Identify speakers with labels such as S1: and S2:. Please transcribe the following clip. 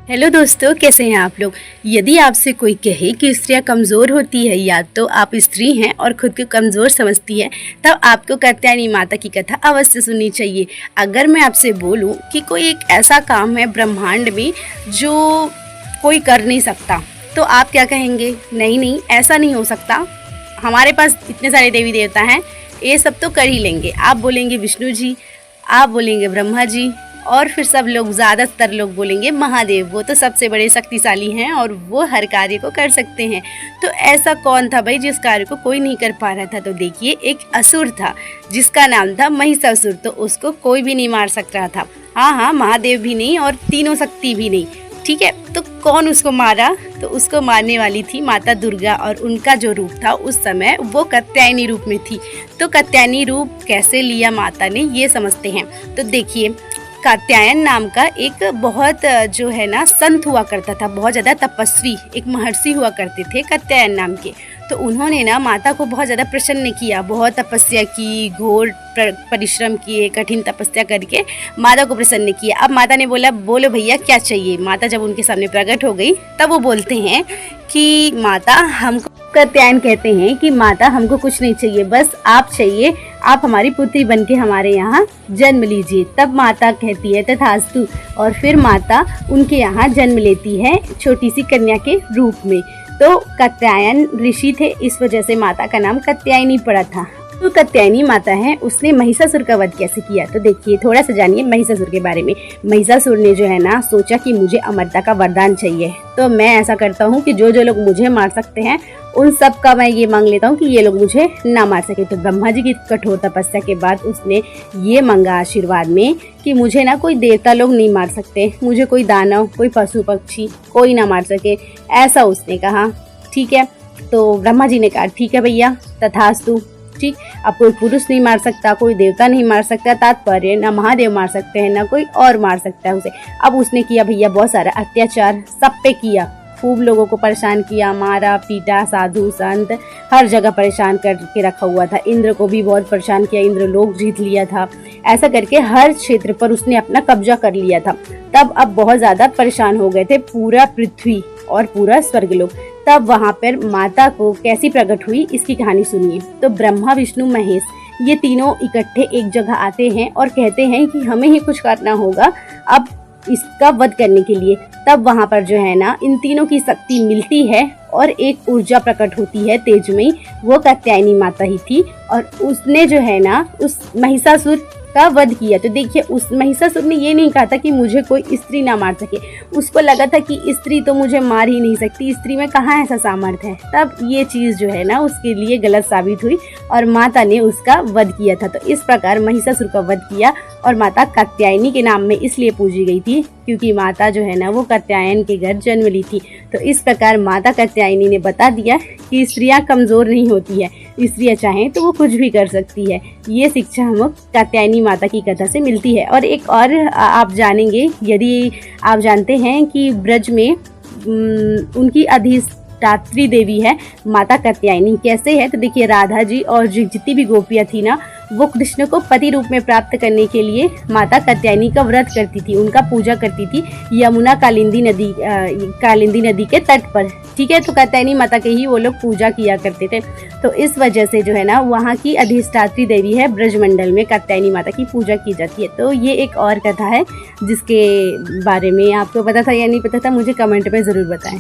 S1: Hello दोस्तों, कैसे हैं आप लोग। यदि आपसे कोई कहे कि स्त्रियां कमज़ोर होती है या तो आप स्त्री हैं और ख़ुद को कमज़ोर समझती है, तब आपको कात्यायनी माता की कथा अवश्य सुननी चाहिए। अगर मैं आपसे बोलूं कि कोई एक ऐसा काम है ब्रह्मांड में जो कोई कर नहीं सकता, तो आप क्या कहेंगे? नहीं, ऐसा नहीं हो सकता, हमारे पास इतने सारे देवी देवता हैं, ये सब तो कर ही लेंगे। आप बोलेंगे विष्णु जी, आप बोलेंगे ब्रह्मा जी, और फिर सब लोग, ज़्यादातर लोग बोलेंगे महादेव, वो तो सबसे बड़े शक्तिशाली हैं और वो हर कार्य को कर सकते हैं। तो ऐसा कौन था भाई जिस कार्य को कोई नहीं कर पा रहा था? तो देखिए, एक असुर था जिसका नाम था महिषासुर। तो उसको कोई भी नहीं मार सक रहा था। हाँ, महादेव भी नहीं और तीनों शक्ति भी नहीं। ठीक है, तो कौन उसको मारा? तो उसको मारने वाली थी माता दुर्गा, और उनका जो रूप था उस समय वो कात्यायनी रूप में थी। तो कात्यायनी रूप कैसे लिया माता ने, ये समझते हैं। तो देखिए, कात्यायन नाम का एक बहुत जो है ना संत हुआ करता था, बहुत ज़्यादा तपस्वी एक महर्षि हुआ करते थे कात्यायन नाम के। तो उन्होंने ना माता को बहुत ज़्यादा प्रसन्न किया, बहुत तपस्या की, घोर परिश्रम किए, कठिन तपस्या करके माता को प्रसन्न किया। अब माता ने बोला, बोलो भैया क्या चाहिए। माता जब उनके सामने प्रकट हो गई तब वो बोलते हैं कि माता हमको, कात्यायन कहते हैं कि माता हमको कुछ नहीं चाहिए, बस आप चाहिए, आप हमारी पुत्री बनके हमारे यहाँ जन्म लीजिए। तब माता कहती है तथास्तु, और फिर माता उनके यहाँ जन्म लेती है छोटी सी कन्या के रूप में। तो कात्यायन ऋषि थे, इस वजह से माता का नाम कात्यायनी पड़ा था। तो कात्यायनी माता है, उसने महिषासुर का वध कैसे किया? तो देखिए, थोड़ा सा जानिए महिषासुर के बारे में। महिषासुर ने जो है ना सोचा कि मुझे अमरता का वरदान चाहिए, तो मैं ऐसा करता हूँ कि जो लोग मुझे मार सकते हैं उन सब का मैं ये मांग लेता हूँ कि ये लोग मुझे ना मार सके। तो ब्रह्मा जी की कठोर तपस्या के बाद उसने ये मांगा आशीर्वाद में कि मुझे ना कोई देवता लोग नहीं मार सकते, मुझे कोई दानव, कोई पशु पक्षी कोई ना मार सके, ऐसा उसने कहा। ठीक है, तो ब्रह्मा जी ने कहा ठीक है भैया, तथास्तु। ठीक, अब कोई पुरुष नहीं मार सकता, कोई देवता नहीं मार सकता, तात्पर्य ना महादेव मार सकते हैं ना कोई और मार सकता है उसे। अब उसने किया भैया बहुत सारा अत्याचार, सब पे किया, खूब लोगों को परेशान किया, मारा पीटा, साधु संत हर जगह परेशान करके रखा हुआ था। इंद्र को भी बहुत परेशान किया, इंद्र लोक जीत लिया था। ऐसा करके हर क्षेत्र पर उसने अपना कब्जा कर लिया था। तब अब बहुत ज़्यादा परेशान हो गए थे पूरा पृथ्वी और पूरा स्वर्गलोक। तब वहाँ पर माता को कैसी प्रकट हुई, इसकी कहानी सुनिए। तो ब्रह्मा विष्णु महेश ये तीनों इकट्ठे एक जगह आते हैं और कहते हैं कि हमें ही कुछ करना होगा अब इसका वध करने के लिए। तब वहाँ पर जो है ना इन तीनों की शक्ति मिलती है और एक ऊर्जा प्रकट होती है तेजमयी, वो कात्यायनी माता ही थी, और उसने जो है ना उस महिषासुर का वध किया। तो देखिए, उस महिषासुर ने ये नहीं कहा था कि मुझे कोई स्त्री ना मार सके, उसको लगा था कि स्त्री तो मुझे मार ही नहीं सकती, स्त्री में कहाँ ऐसा सामर्थ्य है। तब ये चीज़ जो है ना उसके लिए गलत साबित हुई और माता ने उसका वध किया था। तो इस प्रकार महिषासुर का वध किया, और माता कात्यायनी के नाम में इसलिए पूजी गई थी क्योंकि माता जो है ना वो कात्यायन के घर जन्म ली थी। तो इस प्रकार माता कात्यायनी ने बता दिया कि स्त्रियां कमज़ोर नहीं होती है, स्त्रियां चाहें तो वो कुछ भी कर सकती है। ये शिक्षा हमें कात्यायनी माता की कथा से मिलती है। और एक और आप जानेंगे, यदि आप जानते हैं कि ब्रज में उनकी अधिष्ठात्री देवी है माता कात्यायनी। कैसे है? तो देखिए, राधा जी और जितनी भी गोपियाँ थी ना, वो कृष्ण को पति रूप में प्राप्त करने के लिए माता कात्यायनी का व्रत करती थी, उनका पूजा करती थी यमुना कालिंदी नदी के तट पर। ठीक है, तो कात्यायनी माता के ही वो लोग पूजा किया करते थे। तो इस वजह से जो है ना वहाँ की अधिष्ठात्री देवी है, ब्रजमंडल में कात्यायनी माता की पूजा की जाती है। तो ये एक और कथा है जिसके बारे में आपको पता था या नहीं पता था, मुझे कमेंट में ज़रूर बताएं।